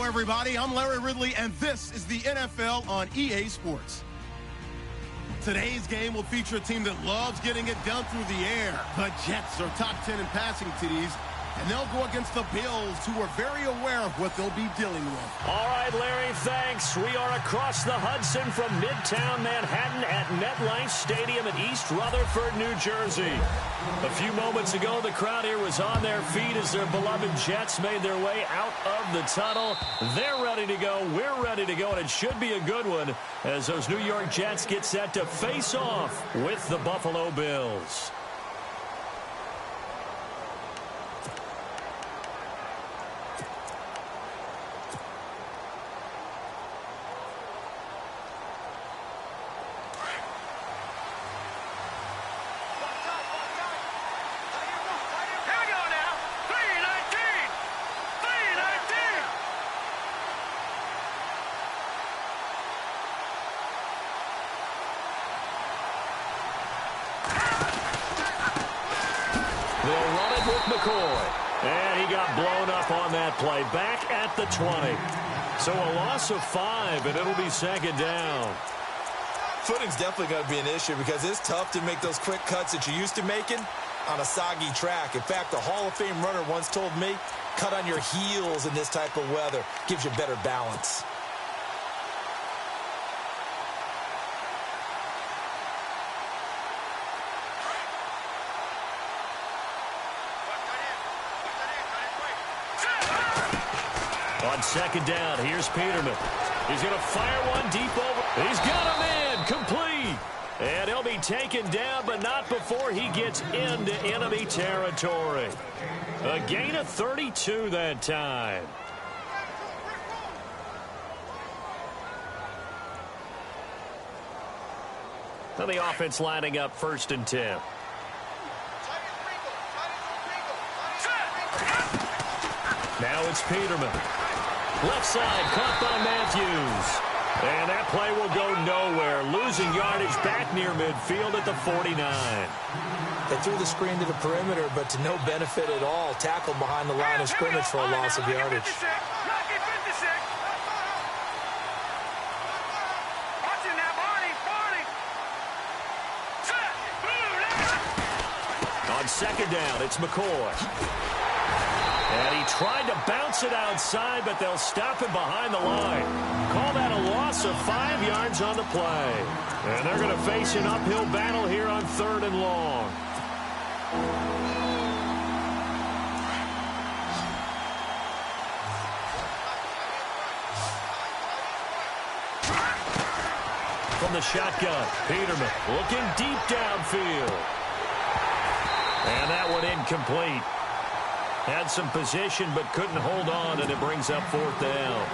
everybody. I'm Larry Ridley, and this is the NFL on EA Sports. Today's game will feature a team that loves getting it done through the air. The Jets are top 10 in passing TDs, and they'll go against the Bills, who are very aware of what they'll be dealing with. All right, Larry, thanks. We are across the Hudson from Midtown Manhattan at MetLife Stadium in East Rutherford, New Jersey. A few moments ago, the crowd here was on their feet as their beloved Jets made their way out of the tunnel. They're ready to go. We're ready to go, and it should be a good one as those New York Jets get set to face off with the Buffalo Bills. And he got blown up on that play. Back at the 20. So a loss of 5, and it'll be second down. Footing's definitely going to be an issue because it's tough to make those quick cuts that you're used to making on a soggy track. In fact, the Hall of Fame runner once told me, cut on your heels in this type of weather. Gives you better balance. On second down, here's Peterman. He's going to fire one deep over. He's got him in, complete. And he'll be taken down, but not before he gets into enemy territory. A gain of 32 that time. And the offense lining up 1st and 10. Now it's Peterman. Left side, caught by Matthews. And that play will go nowhere. Losing yardage back near midfield at the 49. They threw the screen to the perimeter, but to no benefit at all. Tackled behind the line of scrimmage for a loss of yardage. On second down, it's McCoy. And he tried to bounce it outside, but they'll stop him behind the line. Call that a loss of 5 yards on the play. And they're going to face an uphill battle here on 3rd and long. From the shotgun, Peterman looking deep downfield. And that one incomplete. Had some position, but couldn't hold on, and it brings up 4th down.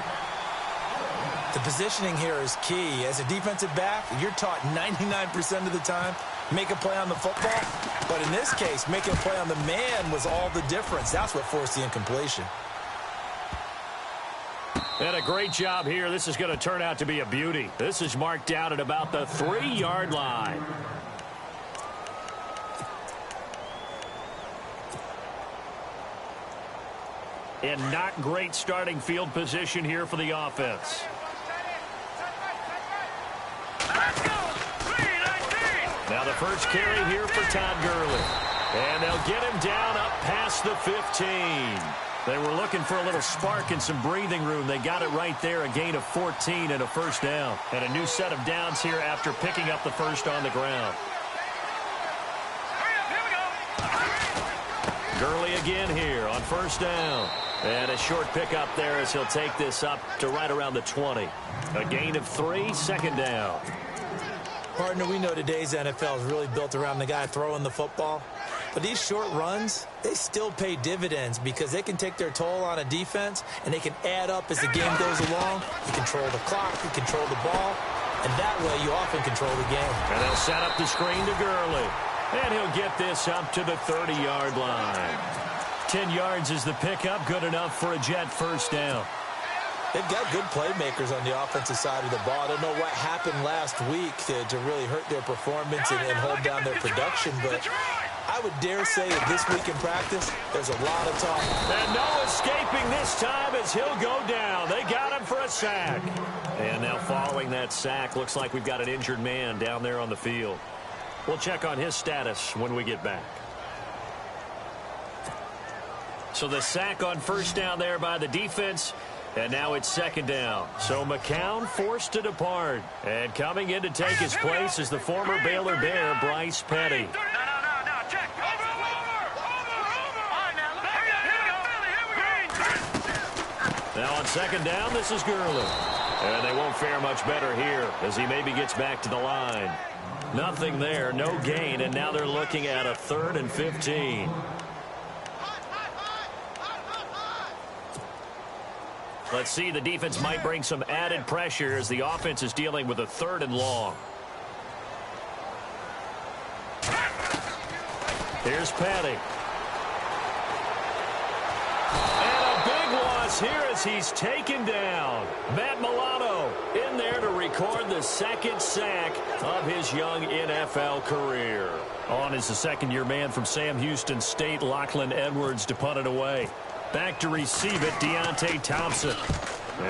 The positioning here is key. As a defensive back, you're taught 99% of the time, make a play on the football. But in this case, making a play on the man was all the difference. That's what forced the incompletion. And a great job here. This is going to turn out to be a beauty. This is marked down at about the 3-yard line. And not great starting field position here for the offense. Now the first carry here for Todd Gurley. And they'll get him down up past the 15. They were looking for a little spark and some breathing room. They got it right there, a gain of 14 and a 1st down. And a new set of downs here after picking up the first on the ground. Gurley again here on 1st down. And a short pickup there as he'll take this up to right around the 20. A gain of 3, 2nd down. Partner, we know today's NFL is really built around the guy throwing the football. But these short runs, they still pay dividends because they can take their toll on a defense, and they can add up as the game goes along. You control the clock, you control the ball, and that way you often control the game. And they'll set up the screen to Gurley. And he'll get this up to the 30-yard line. 10 yards is the pickup, good enough for a Jet 1st down. They've got good playmakers on the offensive side of the ball. I don't know what happened last week to really hurt their performance and hold down their production, but I would dare say that this week in practice, there's a lot of talk. And no escaping this time as he'll go down. They got him for a sack. And now following that sack, looks like we've got an injured man down there on the field. We'll check on his status when we get back. So the sack on first down there by the defense. And now it's second down. So McCown forced to depart. And coming in to take his place is the former Baylor Bear, Bryce Petty. Now on second down, this is Gurley. And they won't fare much better here as he maybe gets back to the line. Nothing there, no gain, and now they're looking at a 3rd and 15. Let's see, the defense might bring some added pressure as the offense is dealing with a 3rd and long. Here's Petty. And a big loss here as he's taken down. Matt Milano in there to record the 2nd sack of his young NFL career. On is the second-year man from Sam Houston State, Lachlan Edwards, to punt it away. Back to receive it, Deontay Thompson.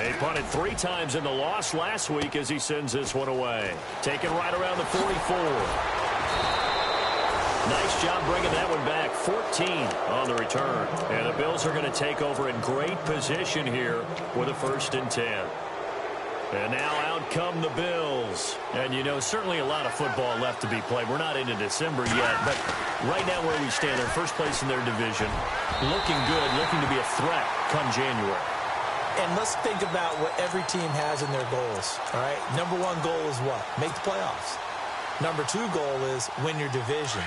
He punted 3 times in the loss last week as he sends this one away. Taken right around the 44. Nice job bringing that one back. 14 on the return. And the Bills are going to take over in great position here with a 1st and 10. And now out come the Bills. And, you know, certainly a lot of football left to be played. We're not into December yet, but right now where we stand, they're first place in their division. Looking good, looking to be a threat come January. And let's think about what every team has in their goals, all right? Number 1 goal is what? Make the playoffs. Number 2 goal is win your division.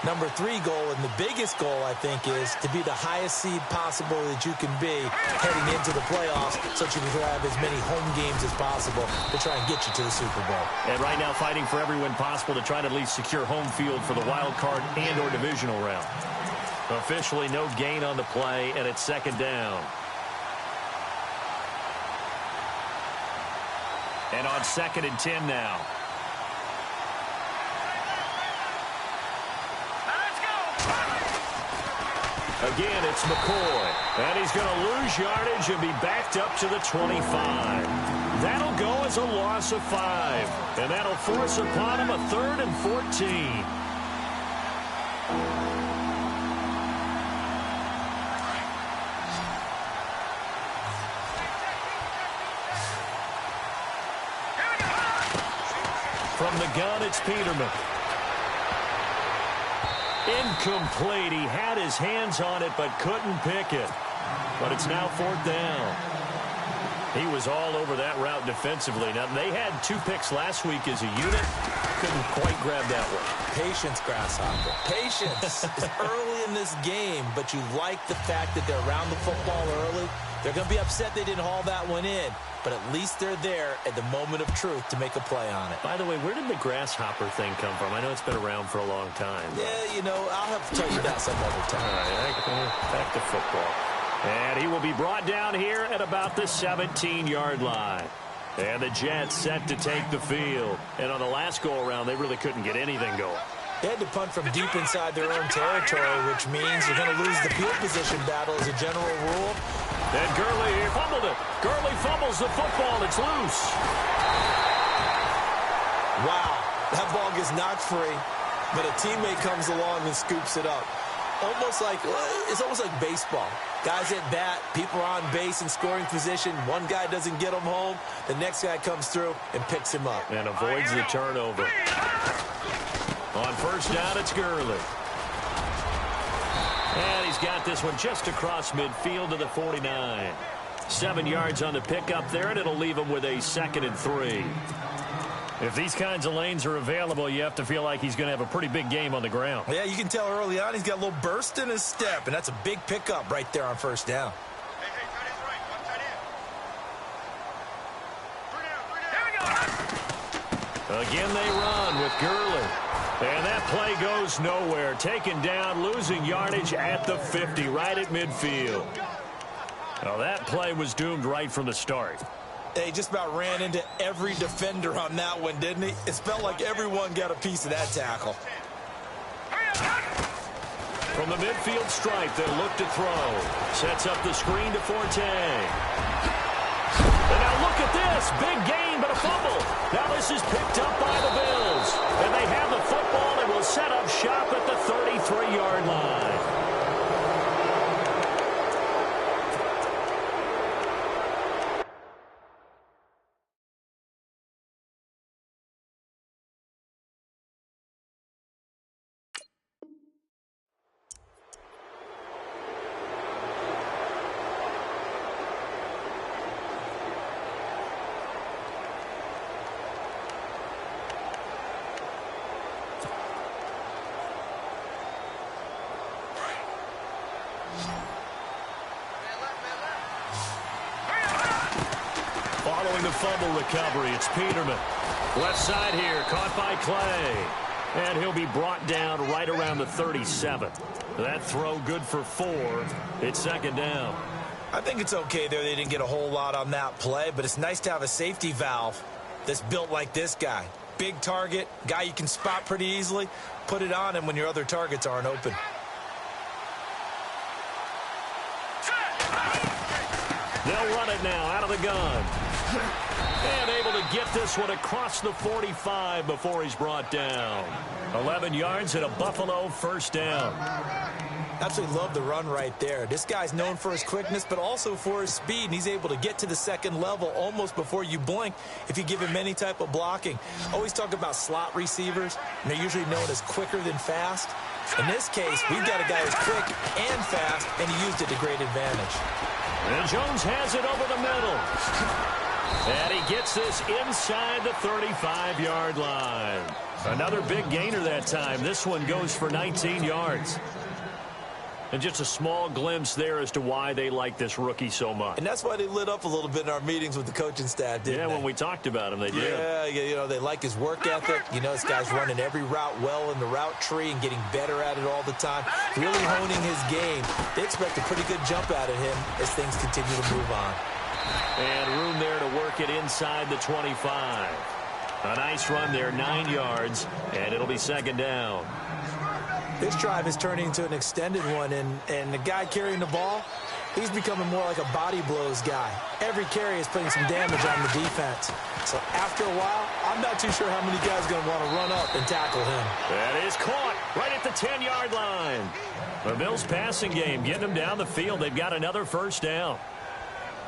Number 3 goal, and the biggest goal, I think, is to be the highest seed possible that you can be heading into the playoffs so that you can have as many home games as possible to try and get you to the Super Bowl. And right now fighting for every win possible to try to at least secure home field for the wild card and or divisional round. Officially no gain on the play, and it's second down. And on 2nd and 10 now. Again, it's McCoy. And he's going to lose yardage and be backed up to the 25. That'll go as a loss of 5. And that'll force upon him a 3rd and 14. From the gun, it's Peterman. Incomplete. He had his hands on it but couldn't pick it. But it's now 4th down. He was all over that route defensively. Now, they had 2 picks last week as a unit. Couldn't quite grab that one. Patience, Grasshopper. Patience is early in this game, but you like the fact that they're around the football early. They're going to be upset they didn't haul that one in, but at least they're there at the moment of truth to make a play on it. By the way, where did the grasshopper thing come from? I know it's been around for a long time. Yeah, you know, I'll have to tell you that some other time. All right, back to football. And he will be brought down here at about the 17-yard line. And the Jets set to take the field. And on the last go-around, they really couldn't get anything going. They had to punt from deep inside their own territory, which means you're going to lose the field position battle as a general rule. And Gurley fumbled it. Gurley fumbles the football. It's loose. Wow. That ball gets knocked free, but a teammate comes along and scoops it up. It's almost like baseball. Guys at bat, people are on base in scoring position. One guy doesn't get him home. The next guy comes through and picks him up. And avoids the turnover. On first down, it's Gurley. And he's got this one just across midfield to the 49. 7 yards on the pickup there, and it'll leave him with a 2nd and 3. If these kinds of lanes are available, you have to feel like he's going to have a pretty big game on the ground. Yeah, you can tell early on he's got a little burst in his step, and that's a big pickup right there on first down. Again, they run with Gurley. And that play goes nowhere. Taken down, losing yardage at the 50, right at midfield. Now, that play was doomed right from the start. He just about ran into every defender on that one, didn't he? It felt like everyone got a piece of that tackle. From the midfield stripe, they'll look to throw. Sets up the screen to Forte. And now look at this. Big gain, but a fumble. Now this is picked up by the Bills. And they have the football and will set up shop at the 33-yard line. Following the fumble recovery, it's Peterman. Left side here, caught by Clay. And he'll be brought down right around the 37. That throw good for 4. It's second down. I think it's okay there. They didn't get a whole lot on that play, but it's nice to have a safety valve that's built like this guy. Big target, guy you can spot pretty easily. Put it on him when your other targets aren't open. They'll run it now out of the gun. And able to get this one across the 45 before he's brought down. 11 yards and a Buffalo first down. Absolutely love the run right there. This guy's known for his quickness, but also for his speed. And he's able to get to the second level almost before you blink if you give him any type of blocking. Always talk about slot receivers, and they're usually known as quicker than fast. In this case, we've got a guy who's quick and fast, and he used it to great advantage. And Jones has it over the middle. And he gets this inside the 35-yard line. Another big gainer that time. This one goes for 19 yards. And just a small glimpse there as to why they like this rookie so much. And that's why they lit up a little bit in our meetings with the coaching staff, didn't they? Yeah, when we talked about him, they did. Yeah, you know, they like his work ethic. You know, this guy's running every route well in the route tree and getting better at it all the time. Really honing his game. They expect a pretty good jump out of him as things continue to move on. And room there to work it inside the 25. A nice run there, 9 yards, and it'll be second down. This drive is turning into an extended one, and the guy carrying the ball, he's becoming more like a body blows guy. Every carry is putting some damage on the defense. So after a while, I'm not too sure how many guys are going to want to run up and tackle him. That is caught right at the 10-yard line. The Bills passing game, getting them down the field. They've got another first down.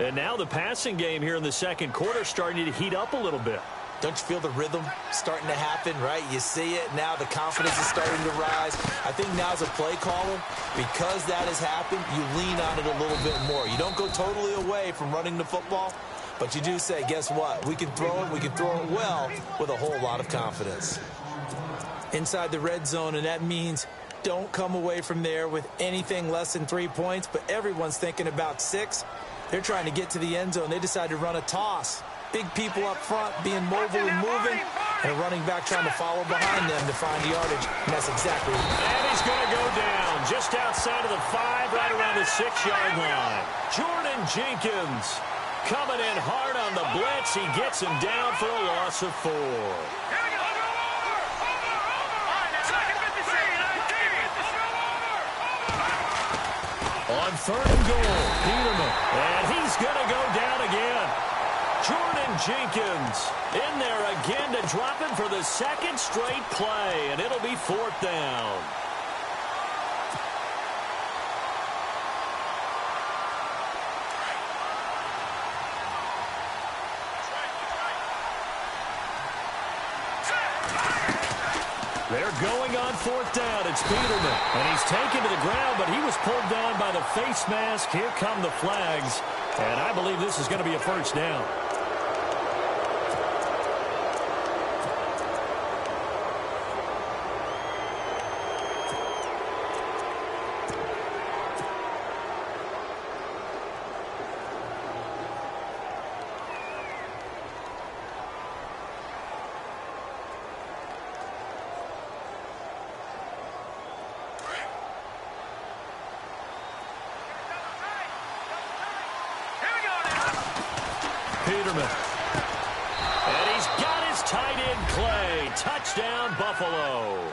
And now the passing game here in the second quarter starting to heat up a little bit. Don't you feel the rhythm starting to happen, right? You see it now. The confidence is starting to rise. I think now as a play caller, because that has happened, you lean on it a little bit more. You don't go totally away from running the football, but you do say, guess what? We can throw it. We can throw it well with a whole lot of confidence. Inside the red zone, and that means don't come away from there with anything less than 3 points, but everyone's thinking about 6. They're trying to get to the end zone. They decide to run a toss. Big people up front being mobile and moving, and a running back trying to follow behind them to find yardage, and that's exactly what. And he's going to go down just outside of the 5, right around the 6-yard line. Jordan Jenkins coming in hard on the blitz. He gets him down for a loss of 4. On third and goal, Peterman, and he's going to go down again. Jordan Jenkins in there again to drop him for the second straight play, and it'll be fourth down. They're going on fourth down. It's Peterman, and he's taken to the ground, but he was pulled down by the face mask. Here come the flags, and I believe this is going to be a first down. Peterman. And he's got his tight end Clay. Touchdown, Buffalo.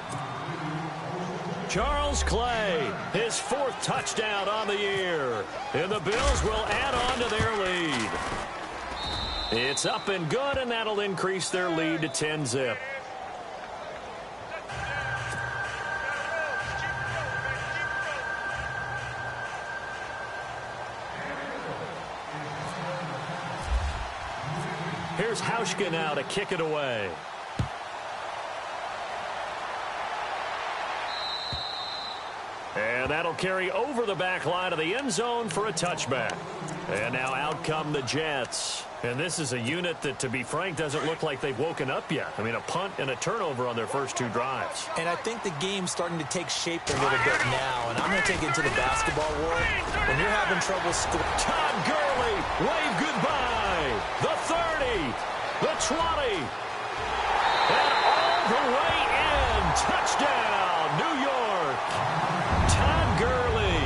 Charles Clay, his 4th touchdown on the year. And the Bills will add on to their lead. It's up and good, and that'll increase their lead to 10-zip. Here's Hauschka now to kick it away. And that'll carry over the back line of the end zone for a touchback. And now out come the Jets. And this is a unit that, to be frank, doesn't look like they've woken up yet. I mean, a punt and a turnover on their first 2 drives. And I think the game's starting to take shape a little bit now. And I'm going to take it to the basketball world. When you're having trouble scoring. Todd Gurley, wave goodbye. The 30, the 20, and all the way in. Touchdown, New York. Todd Gurley,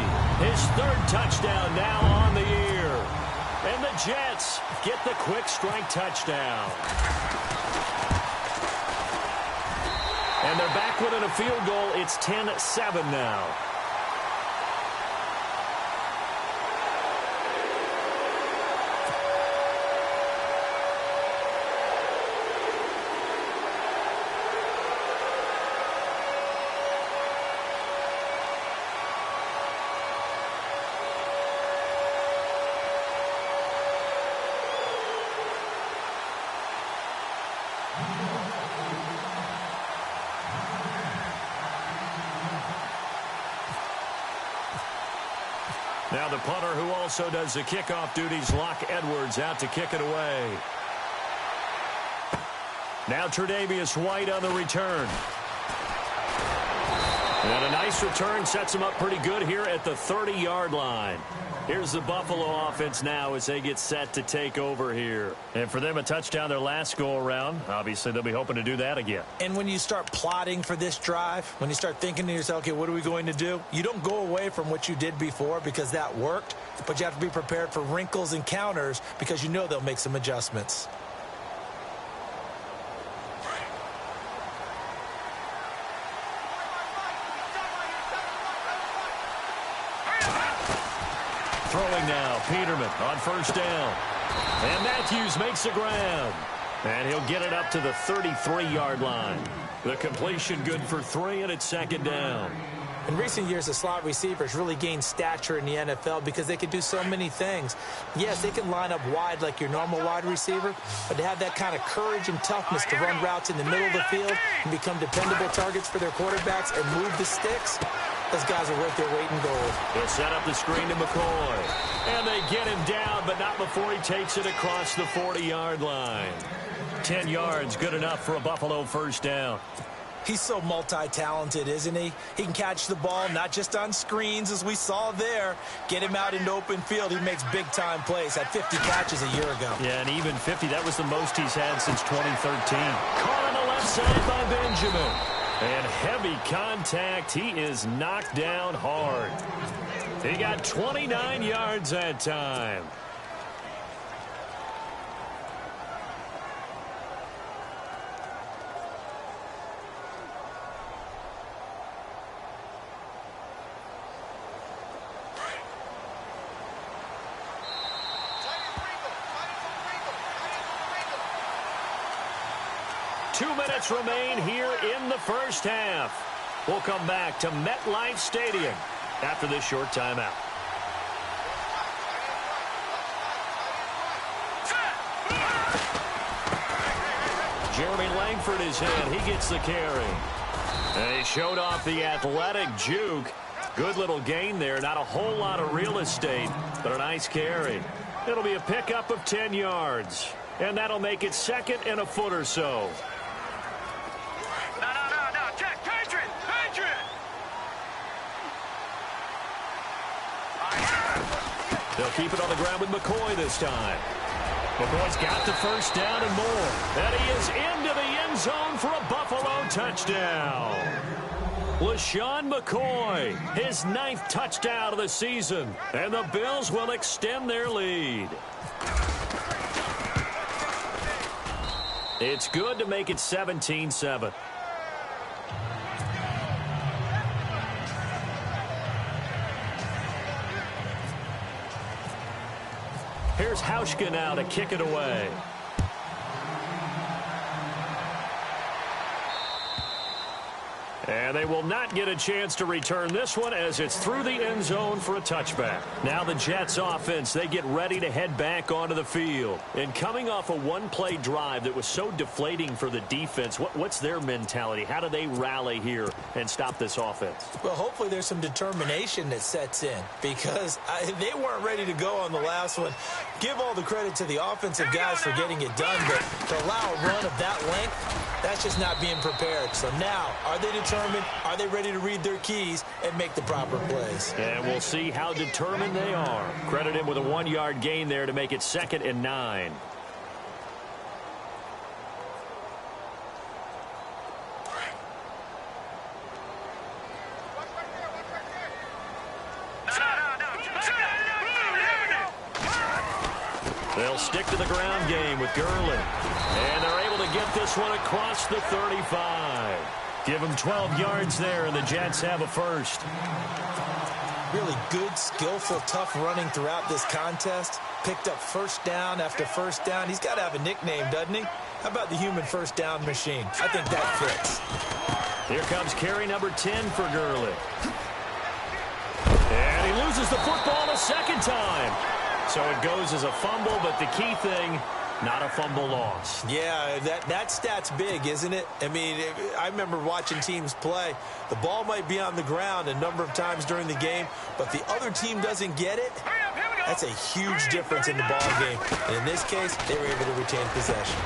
his 3rd touchdown now on the year. And the Jets get the quick strike touchdown. And they're back within a field goal. It's 10-7 now. Now the punter, who also does the kickoff duties, Locke Edwards, out to kick it away. Now Tre'Davious White on the return. And a nice return sets him up pretty good here at the 30-yard line. Here's the Buffalo offense now as they get set to take over here. And for them, a touchdown their last go-around. Obviously, they'll be hoping to do that again. And when you start plotting for this drive, when you start thinking to yourself, okay, what are we going to do? You don't go away from what you did before because that worked, but you have to be prepared for wrinkles and counters because you know they'll make some adjustments. Throwing now, Peterman on first down. And Matthews makes the grab. And he'll get it up to the 33-yard line. The completion good for 3, and it's 2nd down. In recent years, the slot receivers really gained stature in the NFL because they can do so many things. Yes, they can line up wide like your normal wide receiver, but to have that kind of courage and toughness to run routes in the middle of the field and become dependable targets for their quarterbacks and move the sticks, those guys are worth their weight in gold. They set up the screen to McCoy. And they get him down, but not before he takes it across the 40-yard line. 10 yards, good enough for a Buffalo first down. He's so multi-talented, isn't he? He can catch the ball, not just on screens, as we saw there. Get him out into open field. He makes big-time plays. Had 50 catches a year ago. Yeah, and even 50, that was the most he's had since 2013. Caught on the left side by Benjamin. And heavy contact. He is knocked down hard. He got 29 yards that time. Two minutes remain here in the first half. We'll come back to MetLife Stadium after this short timeout. Jeremy Langford is in. He gets the carry. And he showed off the athletic juke. Good little gain there. Not a whole lot of real estate, but a nice carry. It'll be a pickup of 10 yards. And that'll make it 2nd and a foot or so. They'll keep it on the ground with McCoy this time. McCoy's got the first down and more. And he is into the end zone for a Buffalo touchdown. LaShawn McCoy, his 9th touchdown of the season. And the Bills will extend their lead. It's good to make it 17-7. Here's Hauschka now to kick it away. And they will not get a chance to return this one as it's through the end zone for a touchback. Now the Jets offense, they get ready to head back onto the field. And coming off a one-play drive that was so deflating for the defense, what's their mentality? How do they rally here and stop this offense? Well, hopefully there's some determination that sets in because they weren't ready to go on the last one. Give all the credit to the offensive guys for getting it done, but to allow a run of that length, that's just not being prepared. So now, are they determined? Are they ready to read their keys and make the proper plays? And we'll see how determined they are. Credit him with a 1-yard gain there to make it 2nd and 9. They'll stick to the ground game with Gurley. And they're able to get this one across the 35. Give them 12 yards there, and the Jets have a first. Really good, skillful, tough running throughout this contest. Picked up first down after first down. He's got to have a nickname, doesn't he? How about the human first down machine? I think that fits. Here comes carry number 10 for Gurley. And he loses the football a second time. So it goes as a fumble, but the key thing, not a fumble loss. Yeah, that stat's big, isn't it? I mean, I remember watching teams play. The ball might be on the ground a number of times during the game, but the other team doesn't get it. That's a huge difference in the ball game. And in this case, they were able to retain possession.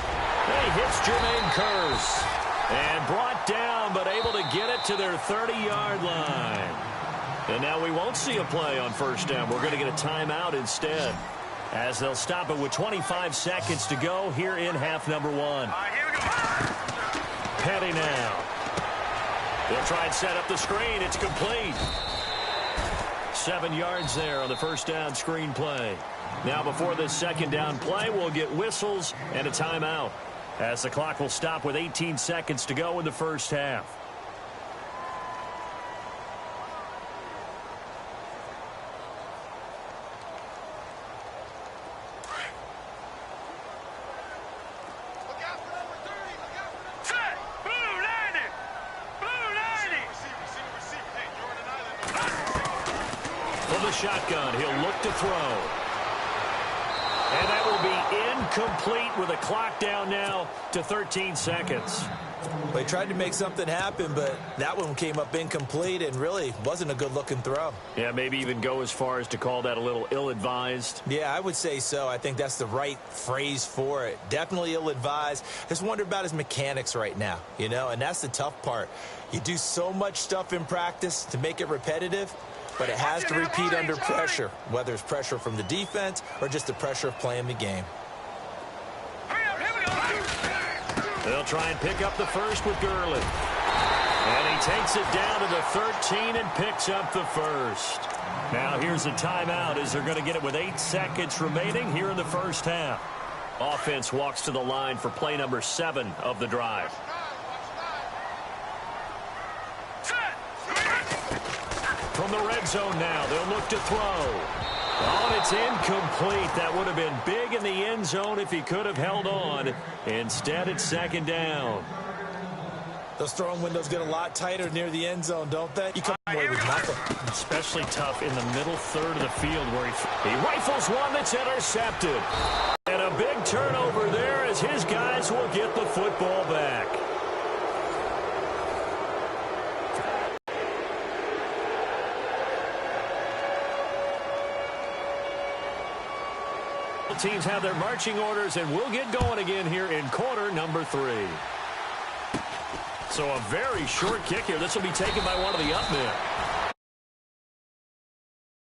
He hits Jermaine Kearse. And brought down, but able to get it to their 30-yard line. And now we won't see a play on first down. We're going to get a timeout instead, as they'll stop it with 25 seconds to go here in half number 1. Petty now. They'll try and set up the screen. It's complete. 7 yards there on the first down screen play. Now before this second down play, we'll get whistles and a timeout, as the clock will stop with 18 seconds to go in the first half. Shotgun. He'll look to throw. And that will be incomplete with a clock down now to 13 seconds. They tried to make something happen, but that one came up incomplete and really wasn't a good-looking throw. Yeah, maybe even go as far as to call that a little ill-advised. Yeah, I would say so. I think that's the right phrase for it. Definitely ill-advised. Just wonder about his mechanics right now, you know, and that's the tough part. You do so much stuff in practice to make it repetitive, but it has to repeat under pressure, whether it's pressure from the defense or just the pressure of playing the game. They'll try and pick up the first with Gurley. And he takes it down to the 13 and picks up the first. Now here's a timeout as they're going to get it with 8 seconds remaining here in the first half. Offense walks to the line for play number 7 of the drive. From the red zone now, they'll look to throw. Oh, and it's incomplete. That would have been big in the end zone if he could have held on. Instead, it's second down. Those throwing windows get a lot tighter near the end zone, don't they? You come away with nothing. Especially tough in the middle third of the field where he rifles one that's intercepted. And a big turnover there as his guys will get the football back. Teams have their marching orders, and we'll get going again here in quarter number 3. So a very short kick here. This will be taken by one of the up men.